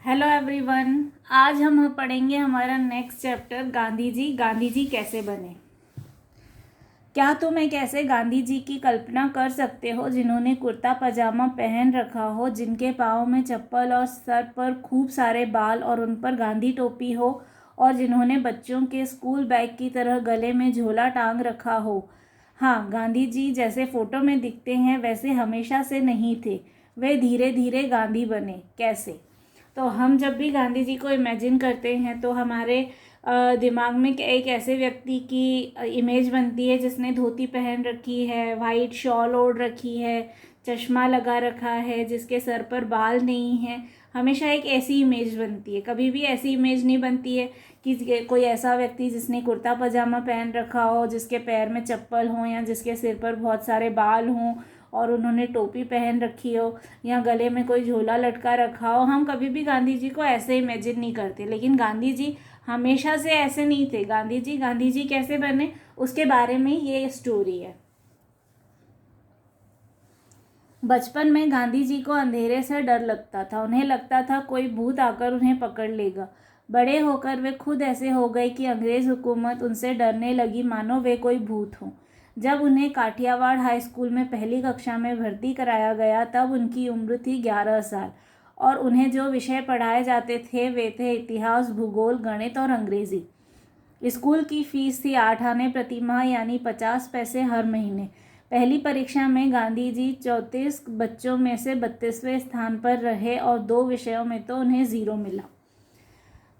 Hello everyone. आज हम पढ़ेंगे हमारा नेक्स्ट चैप्टर गांधी जी कैसे बने। क्या तुम एक ऐसे गांधी जी की कल्पना कर सकते हो जिन्होंने कुर्ता पजामा पहन रखा हो, जिनके पाँव में चप्पल और सर पर खूब सारे बाल और उन पर गांधी टोपी हो, और जिन्होंने बच्चों के स्कूल बैग की तरह गले में झोला टांग रखा हो। हाँ, गांधी जी जैसे फोटो में दिखते हैं वैसे हमेशा से नहीं थे। वे धीरे धीरे गांधी बने। कैसे? तो हम जब भी गांधी जी को इमेजिन करते हैं तो हमारे दिमाग में एक ऐसे व्यक्ति की इमेज बनती है जिसने धोती पहन रखी है, वाइट शॉल ओढ़ रखी है, चश्मा लगा रखा है, जिसके सर पर बाल नहीं है। हमेशा एक ऐसी इमेज बनती है। कभी भी ऐसी इमेज नहीं बनती है कि कोई ऐसा व्यक्ति जिसने कुर्ता पजामा पहन रखा हो, जिसके पैर में चप्पल हो या जिसके सिर पर बहुत सारे बाल हों और उन्होंने टोपी पहन रखी हो या गले में कोई झोला लटका रखा हो। हम कभी भी गांधी जी को ऐसे इमेजिन नहीं करते, लेकिन गांधी जी हमेशा से ऐसे नहीं थे। गांधी जी कैसे बने उसके बारे में ये स्टोरी है। बचपन में गांधी जी को अंधेरे से डर लगता था। उन्हें लगता था कोई भूत आकर उन्हें पकड़ लेगा। बड़े होकर वे खुद ऐसे हो गए कि अंग्रेज हुकूमत उनसे डरने लगी, मानो वे कोई भूत हों। जब उन्हें काठियावाड़ हाई स्कूल में पहली कक्षा में भर्ती कराया गया तब उनकी उम्र थी 11 साल, और उन्हें जो विषय पढ़ाए जाते थे वे थे इतिहास, भूगोल, गणित और अंग्रेजी। स्कूल की फीस थी 8 आने प्रति माह, यानी 50 पैसे हर महीने। पहली परीक्षा में गांधी जी 34 बच्चों में से 32वें स्थान पर रहे और 2 विषयों में तो उन्हें 0 मिला।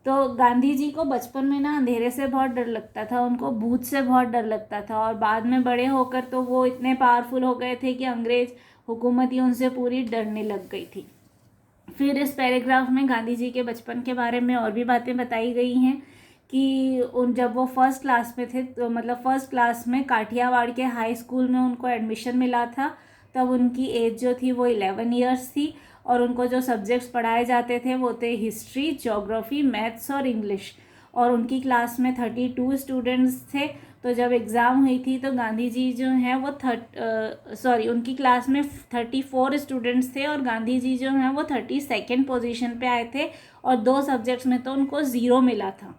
तो गांधी जी को बचपन में ना अंधेरे से बहुत डर लगता था, उनको भूत से बहुत डर लगता था, और बाद में बड़े होकर तो वो इतने पावरफुल हो गए थे कि अंग्रेज हुकूमत ही उनसे पूरी डरने लग गई थी। फिर इस पैराग्राफ में गांधी जी के बचपन के बारे में और भी बातें बताई गई हैं कि जब वो फर्स्ट क्लास में थे, तो मतलब फर्स्ट क्लास में काठियावाड़ के हाई स्कूल में उनको एडमिशन मिला था, तब उनकी एज जो थी वो 11 ईयर्स थी, और उनको जो सब्जेक्ट्स पढ़ाए जाते थे वो थे हिस्ट्री, ज्योग्राफी, मैथ्स और इंग्लिश। और उनकी क्लास में 32 स्टूडेंट्स थे। तो जब एग्ज़ाम हुई थी तो गांधी जी जो हैं वो उनकी क्लास में 34 स्टूडेंट्स थे और गांधी जी जो हैं वो 32nd पोजीशन पे आए थे, और 2 सब्जेक्ट्स में तो उनको 0 मिला था।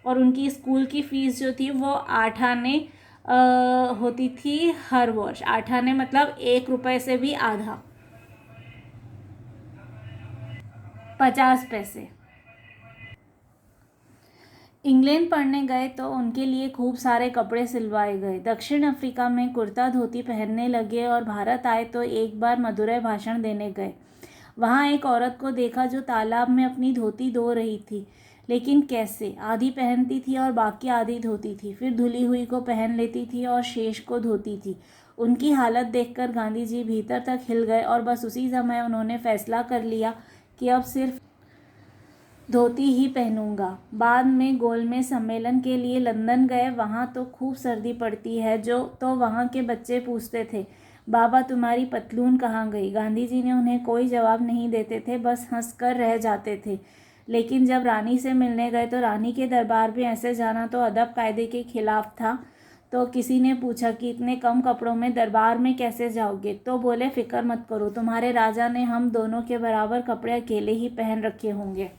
और उनकी स्कूल की फ़ीस जो थी वो 8 आने होती थी हर वर्ष। 8 आने मतलब 1 रुपये से भी आधा, 50 पैसे। इंग्लैंड पढ़ने गए तो उनके लिए खूब सारे कपड़े सिलवाए गए। दक्षिण अफ्रीका में कुर्ता धोती पहनने लगे, और भारत आए तो एक बार मदुरै भाषण देने गए। वहाँ एक औरत को देखा जो तालाब में अपनी धोती धो रही थी। लेकिन कैसे? आधी पहनती थी और बाकी आधी धोती थी, फिर धुली हुई को पहन लेती थी और शेष को धोती थी। उनकी हालत देखकर गांधी जी भीतर तक हिल गए, और बस उसी समय उन्होंने फैसला कर लिया कि अब सिर्फ धोती ही पहनूंगा। बाद में गोलमेज सम्मेलन के लिए लंदन गए। वहाँ तो खूब सर्दी पड़ती है। तो वहाँ के बच्चे पूछते थे, बाबा तुम्हारी पतलून कहाँ गई? गांधी जी ने उन्हें कोई जवाब नहीं देते थे, बस हंस कर रह जाते थे। लेकिन जब रानी से मिलने गए तो रानी के दरबार में ऐसे जाना तो अदब कायदे के खिलाफ था। तो किसी ने पूछा कि इतने कम कपड़ों में दरबार में कैसे जाओगे? तो बोले, फिक्र मत करो, तुम्हारे राजा ने हम दोनों के बराबर कपड़े अकेले ही पहन रखे होंगे।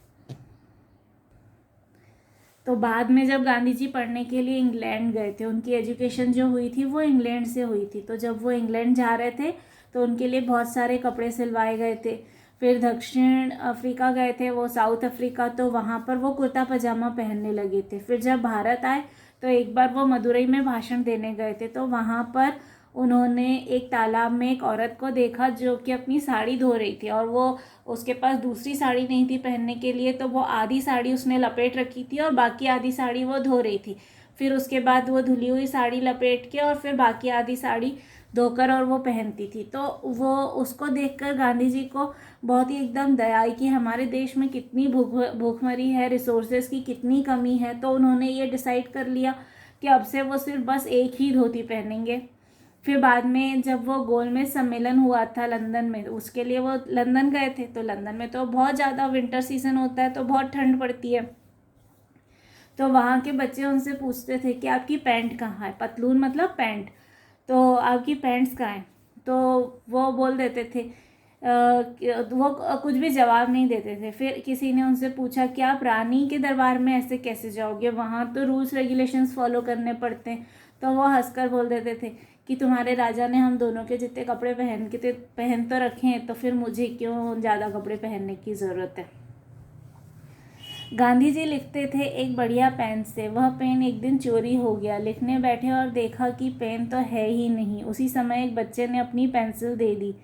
तो बाद में जब गांधी जी पढ़ने के लिए इंग्लैंड गए थे, उनकी एजुकेशन जो हुई थी वो इंग्लैंड से हुई थी। तो जब वो इंग्लैंड जा रहे थे तो उनके लिए बहुत सारे कपड़े सिलवाए गए थे। फिर दक्षिण अफ्रीका गए थे, वो साउथ अफ्रीका, तो वहाँ पर वो कुर्ता पजामा पहनने लगे थे। फिर जब भारत आए तो एक बार वो मदुरई में भाषण देने गए थे, तो वहाँ पर उन्होंने एक तालाब में एक औरत को देखा जो कि अपनी साड़ी धो रही थी, और वो उसके पास दूसरी साड़ी नहीं थी पहनने के लिए, तो वो आधी साड़ी उसने लपेट रखी थी और बाकी आधी साड़ी वो धो रही थी। फिर उसके बाद वो धुली हुई साड़ी लपेट के और फिर बाकी आधी साड़ी धोकर और वो पहनती थी। तो वो उसको देखकर गांधी जी को बहुत ही एकदम दया आई कि हमारे देश में कितनी भूखमरी है, रिसोर्सेज की कितनी कमी है। तो उन्होंने ये डिसाइड कर लिया कि अब से वो सिर्फ बस एक ही धोती पहनेंगे। फिर बाद में जब वो गोलमेज सम्मेलन हुआ था लंदन में, उसके लिए वो लंदन गए थे। तो लंदन में तो बहुत ज़्यादा विंटर सीजन होता है, तो बहुत ठंड पड़ती है। तो वहाँ के बच्चे उनसे पूछते थे कि आपकी पैंट कहाँ है? पतलून मतलब पैंट। तो आपकी पैंट्स कहाँ हैं? तो वो बोल देते थे वो कुछ भी जवाब नहीं देते थे। फिर किसी ने उनसे पूछा कि आप रानी के दरबार में ऐसे कैसे जाओगे, वहाँ तो रूल्स रेगुलेशंस फॉलो करने पड़ते हैं। तो वो हंसकर बोल देते थे कि तुम्हारे राजा ने हम दोनों के जितने कपड़े पहन तो रखे हैं, तो फिर मुझे क्यों ज़्यादा कपड़े पहनने की ज़रूरत है। गांधी जी लिखते थे एक बढ़िया पेन से। वह पेन एक दिन चोरी हो गया। लिखने बैठे और देखा कि पेन तो है ही नहीं। उसी समय एक बच्चे ने अपनी पेंसिल दे दी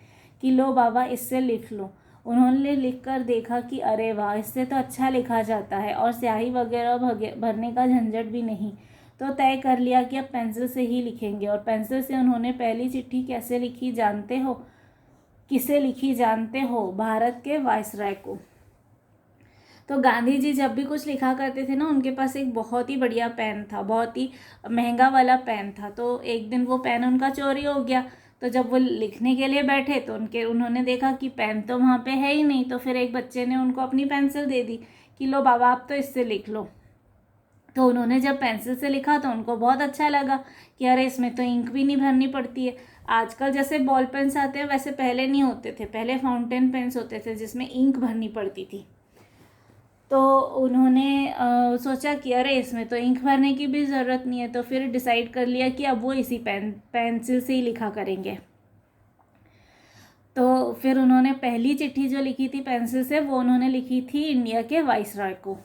कि लो बाबा, इससे लिख लो। उन्होंने लिखकर देखा कि अरे वाह, इससे तो अच्छा लिखा जाता है और स्याही वगैरह भरने का झंझट भी नहीं। तो तय कर लिया कि अब पेंसिल से ही लिखेंगे। और पेंसिल से उन्होंने पहली चिट्ठी कैसे लिखी जानते हो? किसे लिखी जानते हो? भारत के वायसराय को। तो गांधी जी जब भी कुछ लिखा करते थे ना, उनके पास एक बहुत ही बढ़िया पेन था, बहुत ही महंगा वाला पेन था। तो एक दिन वो पेन उनका चोरी हो गया। तो जब वो लिखने के लिए बैठे तो उन्होंने देखा कि पेन तो वहाँ पे है ही नहीं। तो फिर एक बच्चे ने उनको अपनी पेंसिल दे दी कि लो बाबा, आप तो इससे लिख लो। तो उन्होंने जब पेंसिल से लिखा तो उनको बहुत अच्छा लगा कि अरे, इसमें तो इंक भी नहीं भरनी पड़ती है। आजकल जैसे बॉल पेन्स आते हैं वैसे पहले नहीं होते थे। पहले फाउंटेन पेन्स होते थे जिसमें इंक भरनी पड़ती थी। तो उन्होंने सोचा कि अरे, इसमें तो इंक भरने की भी ज़रूरत नहीं है। तो फिर डिसाइड कर लिया कि अब वो इसी पेंसिल से ही लिखा करेंगे। तो फिर उन्होंने पहली चिट्ठी जो लिखी थी पेंसिल से, वो उन्होंने लिखी थी इंडिया के वाइसरॉय को।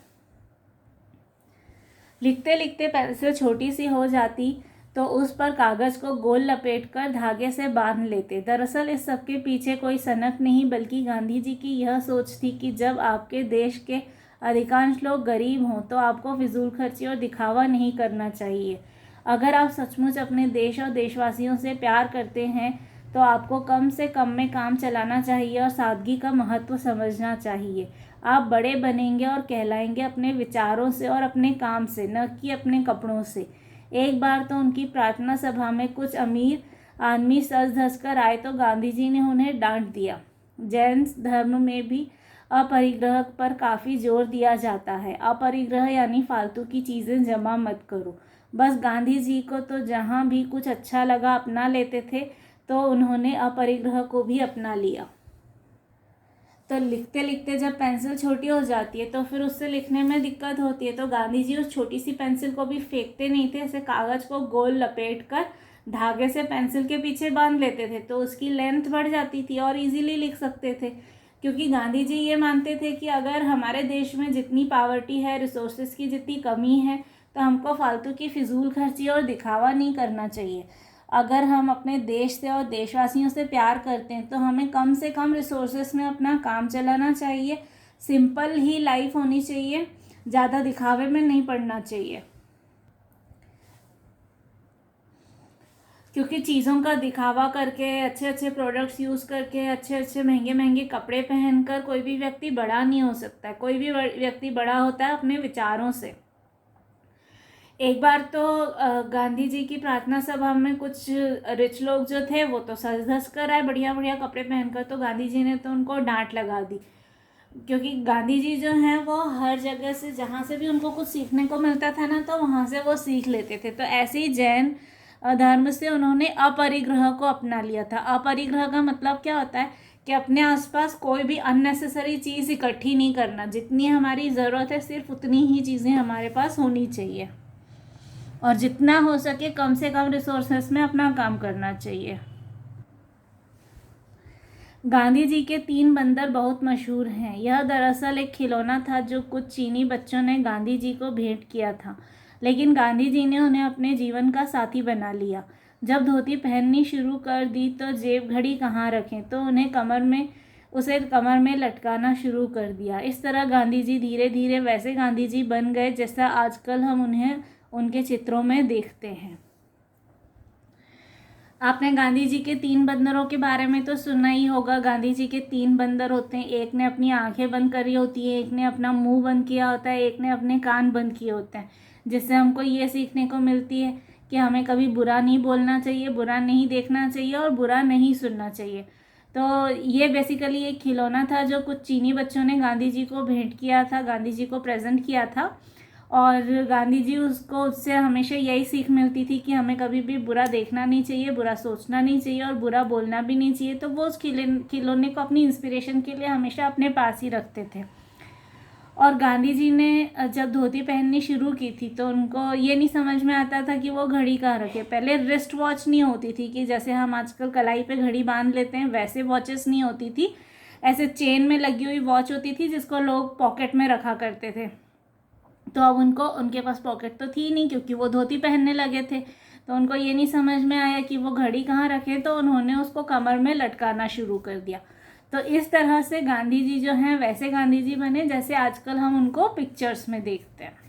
लिखते लिखते पेंसिल छोटी सी हो जाती तो उस पर कागज़ को गोल लपेटकर धागे से बांध लेते। दरअसल इस सब के पीछे कोई सनक नहीं, बल्कि गांधी जी की यह सोच थी कि जब आपके देश के अधिकांश लोग गरीब हों तो आपको फिजूल खर्ची और दिखावा नहीं करना चाहिए। अगर आप सचमुच अपने देश और देशवासियों से प्यार करते हैं तो आपको कम से कम में काम चलाना चाहिए और सादगी का महत्व समझना चाहिए। आप बड़े बनेंगे और कहलाएंगे अपने विचारों से और अपने काम से, न कि अपने कपड़ों से। एक बार तो उनकी प्रार्थना सभा में कुछ अमीर आदमी सज धज कर आए तो गांधी जी ने उन्हें डांट दिया। जैन धर्म में भी अपरिग्रह पर काफ़ी जोर दिया जाता है। अपरिग्रह यानी फालतू की चीज़ें जमा मत करो। बस गांधी जी को तो जहाँ भी कुछ अच्छा लगा अपना लेते थे, तो उन्होंने अपरिग्रह को भी अपना लिया। तो लिखते लिखते जब पेंसिल छोटी हो जाती है तो फिर उससे लिखने में दिक्कत होती है। तो गांधी जी उस छोटी सी पेंसिल को भी फेंकते नहीं थे, ऐसे कागज़ को गोल लपेट कर धागे से पेंसिल के पीछे बांध लेते थे। तो उसकी लेंथ बढ़ जाती थी और इजीली लिख सकते थे। क्योंकि गांधी जी ये मानते थे कि अगर हमारे देश में जितनी पावर्टी है, रिसोर्सेज की जितनी कमी है, तो हमको फालतू की फिजूल खर्ची और दिखावा नहीं करना चाहिए। अगर हम अपने देश से और देशवासियों से प्यार करते हैं तो हमें कम से कम रिसोर्सेस में अपना काम चलाना चाहिए। सिंपल ही लाइफ होनी चाहिए, ज़्यादा दिखावे में नहीं पड़ना चाहिए। क्योंकि चीज़ों का दिखावा करके, अच्छे अच्छे प्रोडक्ट्स यूज़ करके, अच्छे अच्छे महंगे महंगे कपड़े पहनकर कोई भी व्यक्ति बड़ा नहीं हो सकता है। कोई भी व्यक्ति बड़ा होता है अपने विचारों से। एक बार तो गांधी जी की प्रार्थना सभा में कुछ रिच लोग जो थे वो तो सज धज कर आए बढ़िया बढ़िया कपड़े पहनकर। तो गांधी जी ने तो उनको डांट लगा दी। क्योंकि गांधी जी जो हैं वो हर जगह से, जहाँ से भी उनको कुछ सीखने को मिलता था ना, तो वहाँ से वो सीख लेते थे। तो ऐसे ही जैन धर्म से उन्होंने अपरिग्रह को अपना लिया था। अपरिग्रह का मतलब क्या होता है कि अपने आसपास कोई भी अननेसेसरी चीज़ इकट्ठी नहीं करना। जितनी हमारी ज़रूरत है सिर्फ उतनी ही चीज़ें हमारे पास होनी चाहिए और जितना हो सके कम से कम रिसोर्सेस में अपना काम करना चाहिए। गांधी जी के 3 बंदर बहुत मशहूर हैं। यह दरअसल एक खिलौना था जो कुछ चीनी बच्चों ने गांधी जी को भेंट किया था, लेकिन गांधी जी ने उन्हें अपने जीवन का साथी बना लिया। जब धोती पहननी शुरू कर दी तो जेब घड़ी कहाँ रखें, तो उसे कमर में लटकाना शुरू कर दिया। इस तरह गांधी जी धीरे धीरे वैसे गांधी जी बन गए जैसा आजकल हम उन्हें उनके चित्रों में देखते हैं। आपने गांधी जी के 3 बंदरों के बारे में तो सुना ही होगा। गांधी जी के 3 बंदर होते हैं। एक ने अपनी आंखें बंद करी होती है, एक ने अपना मुंह बंद किया होता है, एक ने अपने कान बंद किए होते हैं। जिससे हमको ये सीखने को मिलती है कि हमें कभी बुरा नहीं बोलना चाहिए, बुरा नहीं देखना चाहिए और बुरा नहीं सुनना चाहिए। तो ये बेसिकली एक खिलौना था जो कुछ चीनी बच्चों ने गांधी जी को भेंट किया था, गांधी जी को प्रेजेंट किया था। और गांधी जी उसको उससे हमेशा यही सीख मिलती थी कि हमें कभी भी बुरा देखना नहीं चाहिए, बुरा सोचना नहीं चाहिए और बुरा बोलना भी नहीं चाहिए। तो वो उस खिलौने को अपनी इंस्पिरेशन के लिए हमेशा अपने पास ही रखते थे। और गांधी जी ने जब धोती पहननी शुरू की थी तो उनको ये नहीं समझ में आता था कि वो घड़ी कहाँ रखे। पहले रिस्ट वॉच नहीं होती थी कि जैसे हम आजकल कलाई पे घड़ी बांध लेते हैं, वैसे वॉचेस नहीं होती थी। ऐसे चेन में लगी हुई वॉच होती थी जिसको लोग पॉकेट में रखा करते थे। तो अब उनके पास पॉकेट तो थी नहीं क्योंकि वो धोती पहनने लगे थे। तो उनको ये नहीं समझ में आया कि वो घड़ी कहाँ रखें, तो उन्होंने उसको कमर में लटकाना शुरू कर दिया। तो इस तरह से गांधी जी जो हैं वैसे गांधी जी बने जैसे आजकल हम उनको पिक्चर्स में देखते हैं।